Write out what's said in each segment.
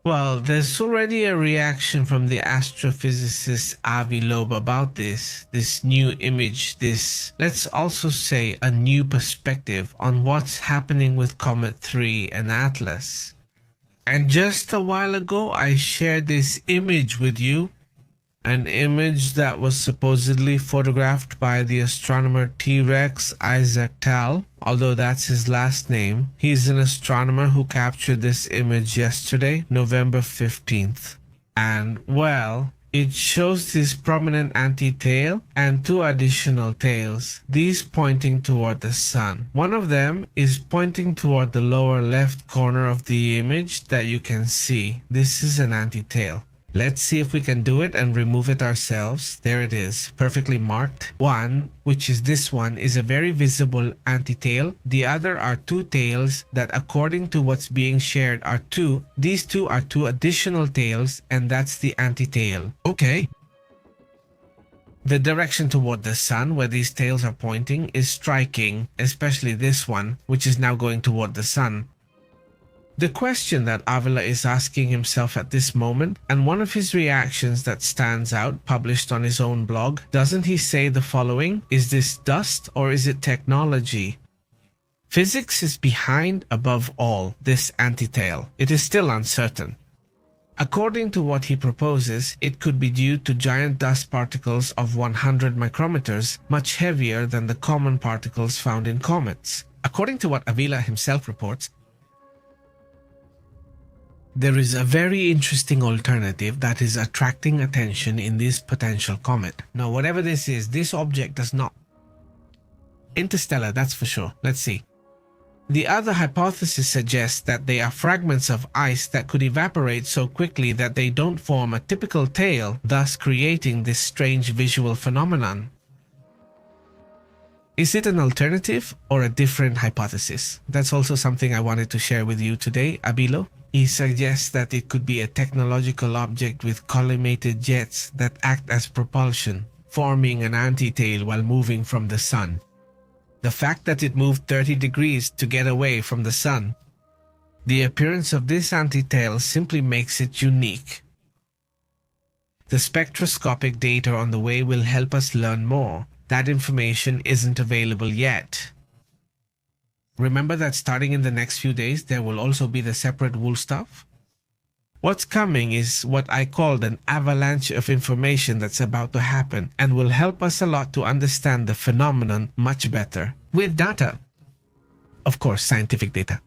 Well, there's already a reaction from the astrophysicist Avi Loeb about this new image, this, let's also say, a new perspective on what's happening with Comet 3 and Atlas. And just a while ago, I shared this image with you, an image that was supposedly photographed by the astronomer T-Rex Isaac Tal, although that's his last name. He's an astronomer who captured this image yesterday, November 15th. And, well, it shows this prominent anti-tail and two additional tails, these pointing toward the sun. One of them is pointing toward the lower left corner of the image that you can see. This is an anti-tail. Let's see if we can do it and remove it ourselves. There it is, perfectly marked. One, which is this one, is a very visible anti-tail. The other are two tails that, according to what's being shared, are two. These two are two additional tails, and that's the anti-tail. Okay. The direction toward the sun, where these tails are pointing, is striking, especially this one, which is now going toward the sun. The question that Avila is asking himself at this moment, and one of his reactions that stands out, published on his own blog, doesn't he say the following? Is this dust or is it technology? Physics is behind, above all, this anti-tail. It is still uncertain. According to what he proposes, it could be due to giant dust particles of 100 micrometers, much heavier than the common particles found in comets. According to what Avila himself reports, there is a very interesting alternative that is attracting attention in this potential comet. Now, whatever this is, this object does not interstellar, that's for sure. Let's see. The other hypothesis suggests that they are fragments of ice that could evaporate so quickly that they don't form a typical tail, thus creating this strange visual phenomenon. Is it an alternative or a different hypothesis? That's also something I wanted to share with you today, Abilo. He suggests that it could be a technological object with collimated jets that act as propulsion, forming an anti-tail while moving from the sun. The fact that it moved 30 degrees to get away from the sun. The appearance of this anti-tail simply makes it unique. The spectroscopic data on the way will help us learn more. That information isn't available yet. Remember that starting in the next few days, there will also be the separate wool stuff? What's coming is what I called an avalanche of information that's about to happen and will help us a lot to understand the phenomenon much better. With data. Of course, scientific data.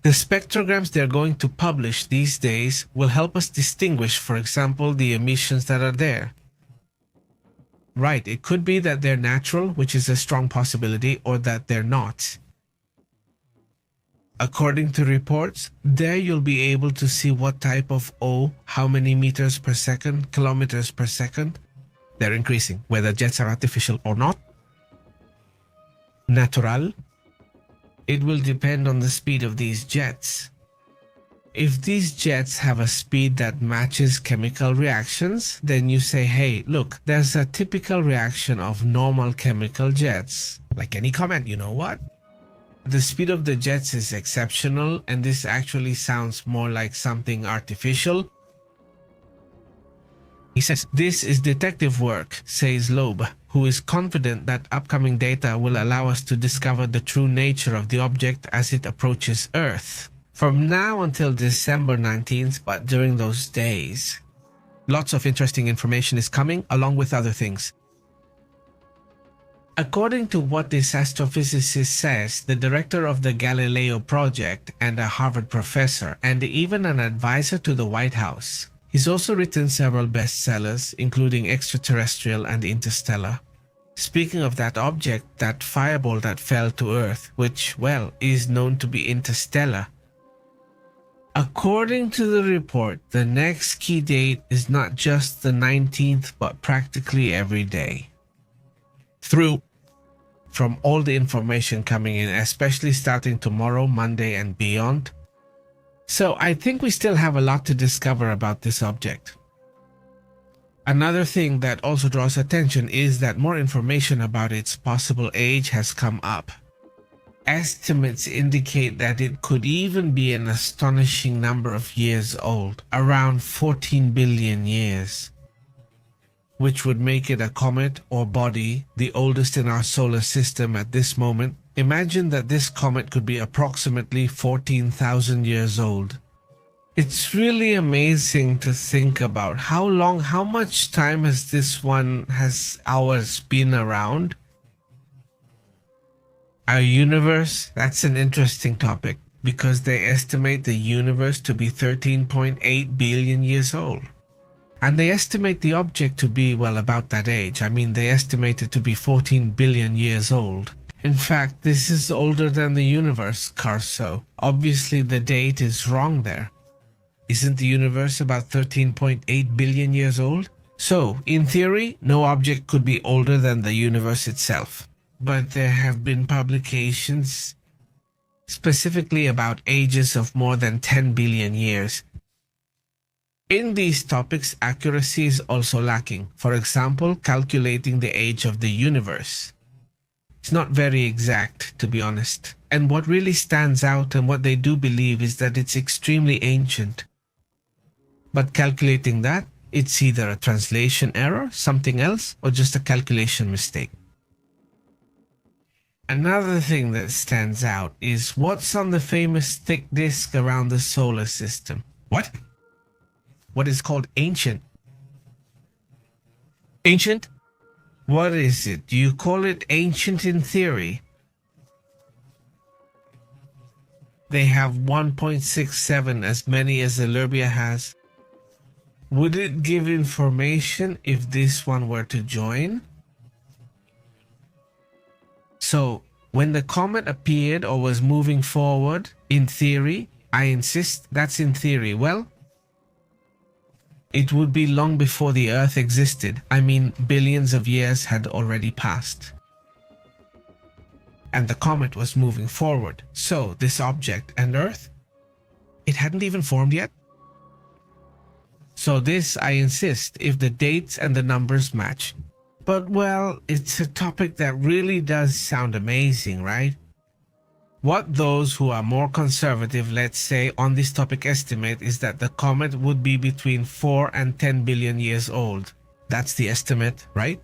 The spectrograms they're going to publish these days will help us distinguish, for example, the emissions that are there. Right, it could be that they're natural, which is a strong possibility, or that they're not. According to reports, there you'll be able to see what type of O, how many meters per second, kilometers per second, they're increasing, whether jets are artificial or not. Natural. It will depend on the speed of these jets. If these jets have a speed that matches chemical reactions, then you say, hey, look, there's a typical reaction of normal chemical jets. Like any comment, you know what? The speed of the jets is exceptional, and this actually sounds more like something artificial. He says, this is detective work, says Loeb, who is confident that upcoming data will allow us to discover the true nature of the object as it approaches Earth. From now until December 19th, but during those days. Lots of interesting information is coming, along with other things. According to what this astrophysicist says, the director of the Galileo project and a Harvard professor, and even an advisor to the White House. He's also written several bestsellers, including Extraterrestrial and Interstellar. Speaking of that object, that fireball that fell to Earth, which, well, is known to be interstellar. According to the report, the next key date is not just the 19th, but practically every day. From all the information coming in, especially starting tomorrow, Monday, and beyond. So I think we still have a lot to discover about this object. Another thing that also draws attention is that more information about its possible age has come up. Estimates indicate that it could even be an astonishing number of years old, around 14 billion years, which would make it a comet or body, the oldest in our solar system at this moment. Imagine that this comet could be approximately 14,000 years old. It's really amazing to think about how much time has ours been around? Our universe, that's an interesting topic because they estimate the universe to be 13.8 billion years old. And they estimate the object to be, well, about that age. I mean, they estimate it to be 14 billion years old. In fact, this is older than the universe, Carso. Obviously, the date is wrong there. Isn't the universe about 13.8 billion years old? So, in theory, no object could be older than the universe itself. But there have been publications specifically about ages of more than 10 billion years. In these topics, accuracy is also lacking. For example, calculating the age of the universe. It's not very exact, to be honest. And what really stands out and what they do believe is that it's extremely ancient. But calculating that, it's either a translation error, something else, or just a calculation mistake. Another thing that stands out is what's on the famous thick disk around the solar system. What? What is called ancient? Ancient? What is it? Do you call it ancient in theory? They have 1.67, as many as Alubia has. Would it give information if this one were to join? So, when the comet appeared or was moving forward, in theory, I insist that's in theory, well, it would be long before the Earth existed. I mean, billions of years had already passed. And the comet was moving forward. So, this object and Earth, it hadn't even formed yet. So this, I insist, if the dates and the numbers match. But well, it's a topic that really does sound amazing, right? What those who are more conservative, let's say, on this topic estimate is that the comet would be between 4 and 10 billion years old. That's the estimate, right?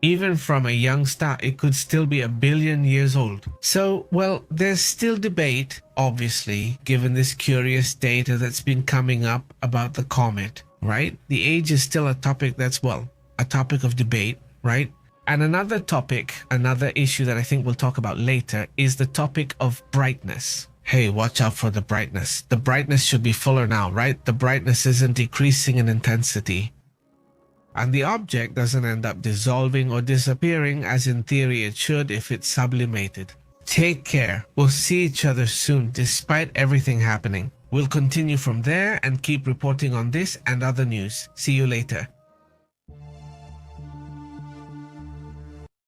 Even from a young star, it could still be a billion years old. So, well, there's still debate, obviously, given this curious data that's been coming up about the comet, right? The age is still a topic that's, well, a topic of debate, right? And another topic, another issue that I think we'll talk about later is the topic of brightness. Hey, watch out for the brightness. The brightness should be fuller now, right? The brightness isn't decreasing in intensity. And the object doesn't end up dissolving or disappearing as in theory it should if it's sublimated. Take care. We'll see each other soon despite everything happening. We'll continue from there and keep reporting on this and other news. See you later.